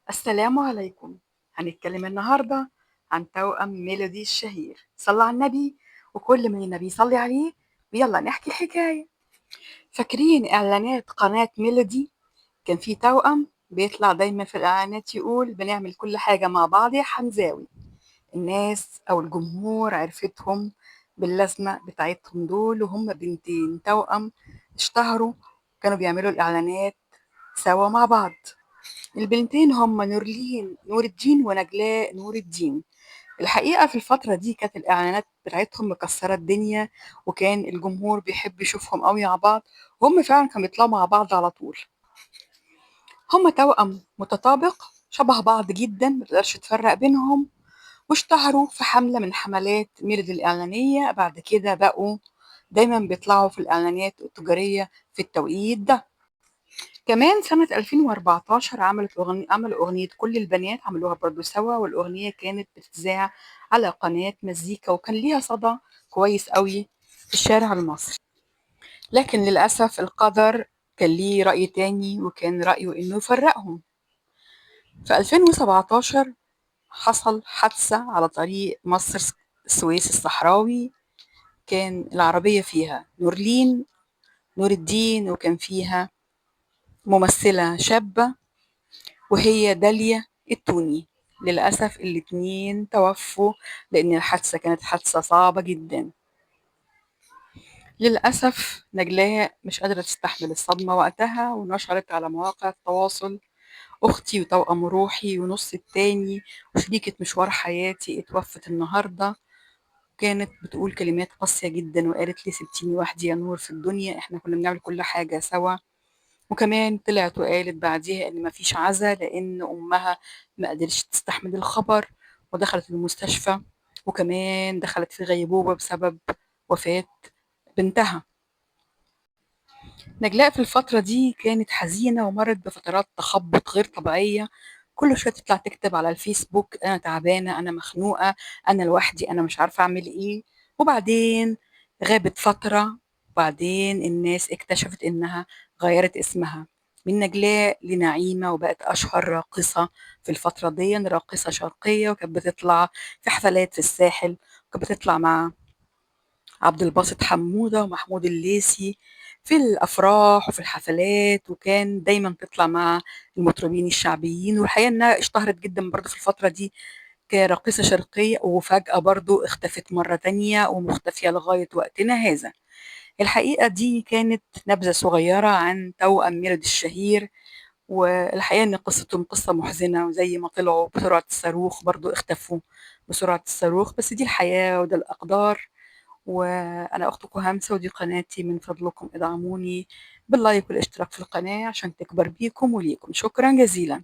السلام عليكم. هنتكلم النهاردة عن توأم ميلودي الشهير. صلى على النبي وكل من النبي صلي عليه، ويلا نحكي الحكاية. فاكرين إعلانات قناة ميلودي؟ كان في توأم بيطلع دايما في الإعلانات يقول بنعمل كل حاجة مع بعض يا حمزاوي. الناس أو الجمهور عرفتهم باللازمة بتاعتهم دول، وهم بنتين توأم اشتهروا، كانوا بيعملوا الإعلانات سوا مع بعض. البنتين هم نورلين نور الدين ونجلاء نور الدين. الحقيقة في الفترة دي كانت الإعلانات بتاعتهم مكسرة الدنيا، وكان الجمهور بيحب يشوفهم قوي مع بعض، وهم فعلا كانوا بيطلعوا مع بعض على طول. هم توأم متطابق شبه بعض جدا، متقدرش تفرق بينهم، واشتهروا في حملة من حملات ميرد الإعلانية. بعد كده بقوا دايما بيطلعوا في الإعلانات التجارية في التوقيت ده. كمان سنة 2014 عملوا أغنية كل البنات، عملوها برضو سوا، والأغنية كانت بتتذاع على قناة مزيكا، وكان ليها صدى كويس قوي في الشارع المصري. لكن للأسف القدر كان ليه رأي تاني، وكان رأيه إنه يفرقهم. في 2017 حصل حادثة على طريق مصر السويس الصحراوي، كان العربية فيها نورلين نور الدين، وكان فيها ممثلة شابة وهي داليا التوني. للأسف الاتنين توفوا لأن الحادثة كانت حادثة صعبة جدا. للأسف نجلاء مش قادرة تستحمل الصدمة وقتها، ونشرت على مواقع التواصل: أختي وتوأم روحي ونص التاني وشريكة مشوار حياتي اتوفت النهاردة. كانت بتقول كلمات قاسية جدا، وقالت لي سبتيني وحدي يا نور في الدنيا، احنا كنا بنعمل كل حاجة سوا. وكمان طلعت وقالت بعديها إن مفيش عزا لأن أمها ما قدرتش تستحمل الخبر ودخلت المستشفى، وكمان دخلت في غيبوبة بسبب وفاة بنتها. نجلاء في الفترة دي كانت حزينة ومرت بفترات تخبط غير طبيعية. كل شوية تطلع تكتب على الفيسبوك: أنا تعبانة، أنا مخنوقة، أنا لوحدي، أنا مش عارفة أعمل إيه. وبعدين غابت فترة، وبعدين الناس اكتشفت إنها غيرت اسمها من نجلاء لنعيمة، وبقت أشهر راقصة في الفترة دي، راقصة شرقية، وكانت بتطلع في حفلات في الساحل، وكانت بتطلع مع عبد الباسط حمودة ومحمود الليثي في الأفراح وفي الحفلات، وكان دايما تطلع مع المطربين الشعبيين. والحقيقة إنها اشتهرت جدا برضه في الفترة دي كراقصة شرقية، وفجأة برضه اختفت مرة تانية ومختفية لغاية وقتنا هذا. الحقيقة دي كانت نبذة صغيرة عن توأم ميرد الشهير، والحقيقة إن قصتهم قصة محزنة، وزي ما طلعوا بسرعة الصاروخ برضه اختفوا بسرعة الصاروخ. بس دي الحياة وده الأقدار. وأنا أختكم همسة، ودي قناتي، من فضلكم ادعموني باللايك والاشتراك في القناة عشان تكبر بيكم وليكم. شكرا جزيلا.